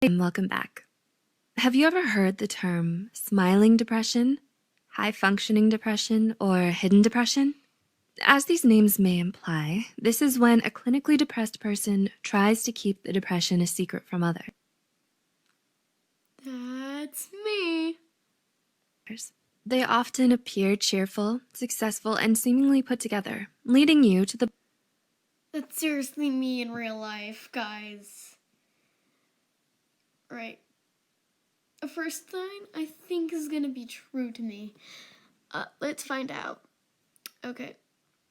And welcome back. Have you ever heard the term smiling depression, high functioning depression, or hidden depression? As these names may imply, this is when a clinically depressed person tries to keep the depression a secret from others. That's me. They often appear cheerful, successful, and seemingly put together, leading you to the That's seriously me in real life, guys. Right. The first line I think is gonna be true to me. Let's find out. Okay.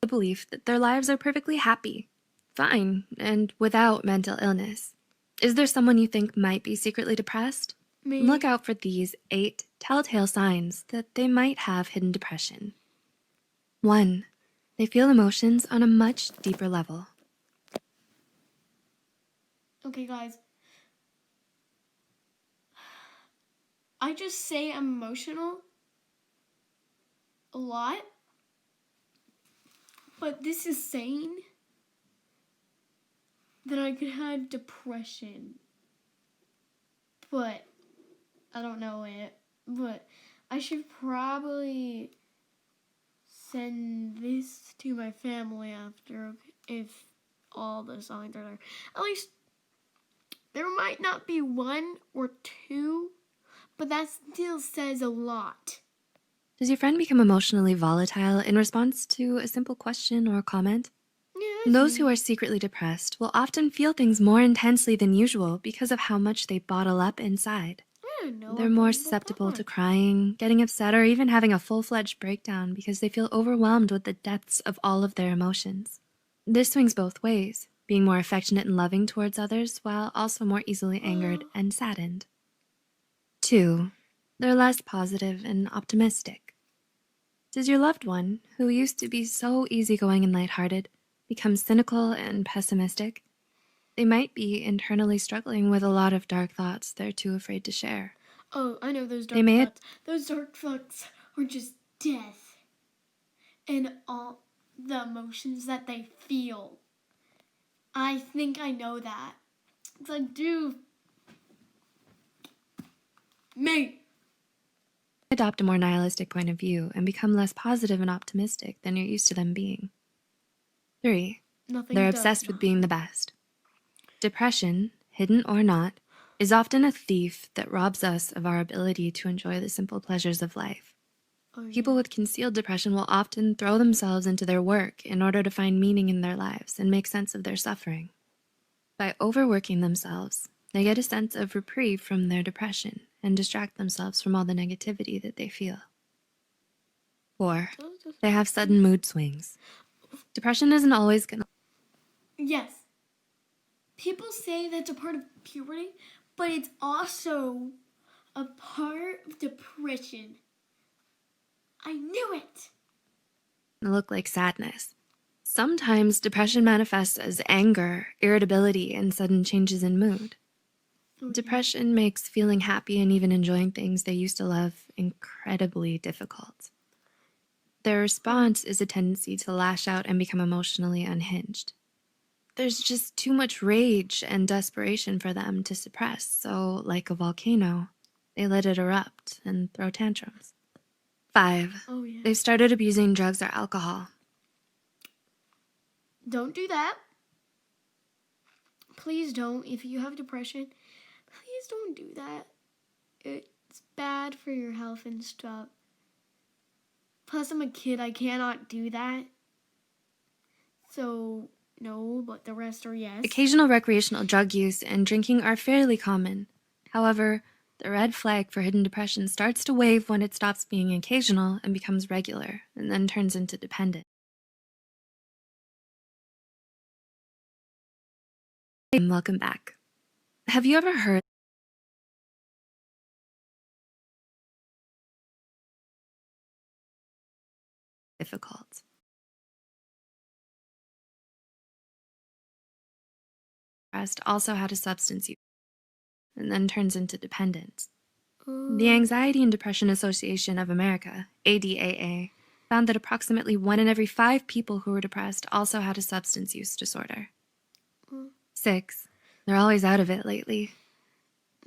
belief that their lives are perfectly happy, fine, and without mental illness. Is there someone you think might be secretly depressed? Me. Look out for these 8 telltale signs that they might have hidden depression. 1. They feel emotions on a much deeper level. Okay, guys. I just say I'm emotional a lot, but this is saying that I could have depression. But I don't know it. But I should probably send this to my family after if all the signs are there. At least there might not be 1 or 2, but that still says a lot. Does your friend become emotionally volatile in response to a simple question or comment? Yeah, Those who are secretly depressed will often feel things more intensely than usual because of how much they bottle up inside. I don't know. They're more susceptible to crying, getting upset, or even having a full-fledged breakdown because they feel overwhelmed with the depths of all of their emotions. This swings both ways, being more affectionate and loving towards others while also more easily angered and saddened. 2. They're less positive and optimistic. Does your loved one, who used to be so easygoing and lighthearted, become cynical and pessimistic? They might be internally struggling with a lot of dark thoughts they're too afraid to share. Oh, I know those They dark may thoughts. Those dark thoughts are just death and all the emotions that they feel. I think I know that. It's like, dude, me. adopt a more nihilistic point of view and become less positive and optimistic than you're used to them being. 3. Nothing They're does obsessed with not. being the best. Depression, hidden or not, is often a thief that robs us of our ability to enjoy the simple pleasures of life. Oh, People yeah. with concealed depression will often throw themselves into their work in order to find meaning in their lives and make sense of their suffering. By overworking themselves, they get a sense of reprieve from their depression and distract themselves from all the negativity that they feel. 4. They have sudden mood swings. Depression isn't always gonna. Yes. People say that's a part of puberty, but it's also a part of depression. I knew it. look like sadness. Sometimes depression manifests as anger, irritability, and sudden changes in mood. Depression makes feeling happy and even enjoying things they used to love incredibly difficult. Their response is a tendency to lash out and become emotionally unhinged. There's just too much rage and desperation for them to suppress, so, like a volcano, they let it erupt and throw tantrums. 5. Oh, yeah. They've started abusing drugs or alcohol. Don't do that. Please don't. If you have depression, please don't do that. It's bad for your health and stuff. Plus, I'm a kid. I cannot do that. So, no, but the rest are yes. Occasional recreational drug use and drinking are fairly common. However, the red flag for hidden depression starts to wave when it stops being occasional and becomes regular, and then turns into dependent. And welcome back. Have you ever heard difficult? Rest also had a substance use and then turns into dependence. The Anxiety and Depression Association of America, ADAA, found that approximately 1 in every 5 people who were depressed also had a substance use disorder. 6. They're always out of it lately.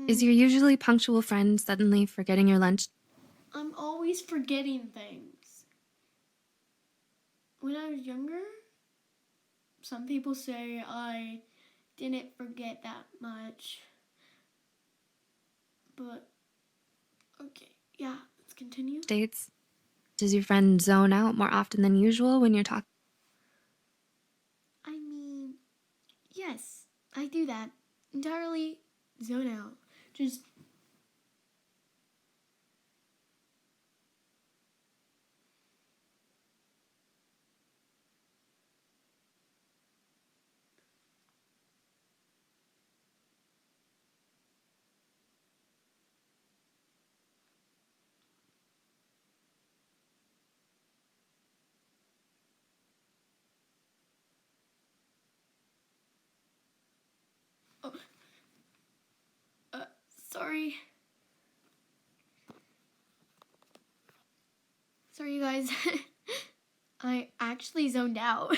Is your usually punctual friend suddenly forgetting your lunch? I'm always forgetting things. When I was younger, some people say I didn't forget that much. But, okay, yeah, let's continue. Dates? Does your friend zone out more often than usual when you're talking? I mean, yes, I do that. Entirely zone out. Just oh, sorry. Sorry, you guys. I actually zoned out.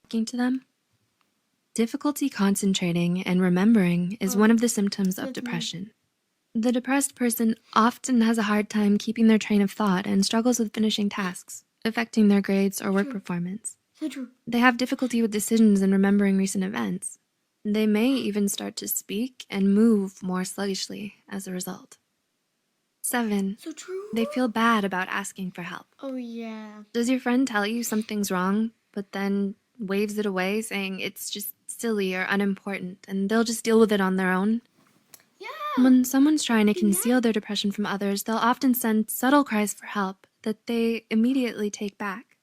Talking to them? Difficulty concentrating and remembering is one of the symptoms of That's me. depression. The depressed person often has a hard time keeping their train of thought and struggles with finishing tasks, affecting their grades or work True. performance. So true. They have difficulty with decisions and remembering recent events. They may even start to speak and move more sluggishly as a result. 7. So true. They feel bad about asking for help. Oh, yeah. Does your friend tell you something's wrong, but then waves it away, saying it's just silly or unimportant and they'll just deal with it on their own? Yeah. When someone's trying to Do conceal that. their depression from others, they'll often send subtle cries for help that they immediately take back.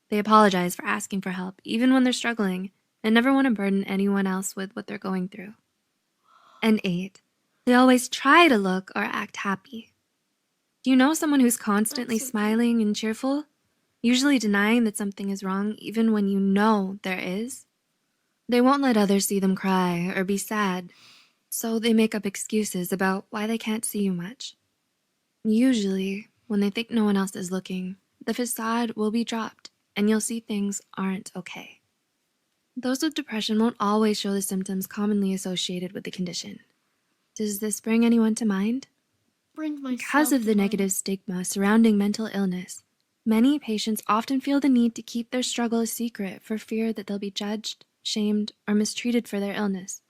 They apologize for asking for help, even when they're struggling, and never want to burden anyone else with what they're going through. And 8. They always try to look or act happy. Do you know someone who's constantly That's so smiling and cheerful, usually denying that something is wrong even when you know there is? They won't let others see them cry or be sad, so they make up excuses about why they can't see you much. Usually, when they think no one else is looking, the facade will be dropped and you'll see things aren't okay. Those with depression won't always show the symptoms commonly associated with the condition. Does this bring anyone to mind? Brings myself Because of to the mind. negative stigma surrounding mental illness, many patients often feel the need to keep their struggle a secret for fear that they'll be judged, shamed, or mistreated for their illness.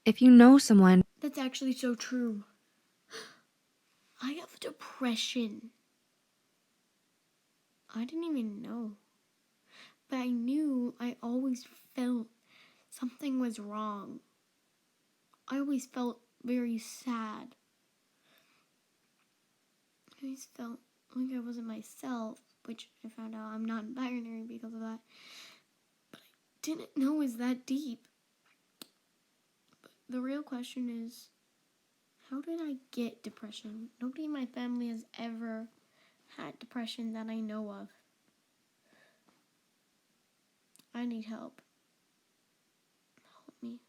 If you know someone, That's actually so true. I have depression. I didn't even know. But I knew I always felt something was wrong. I always felt very sad. I always felt like I wasn't myself, which I found out I'm not binary because of that. But I didn't know it was that deep. But the real question is, how did I get depression? Nobody in my family has ever had depression that I know of. I need help. Help me.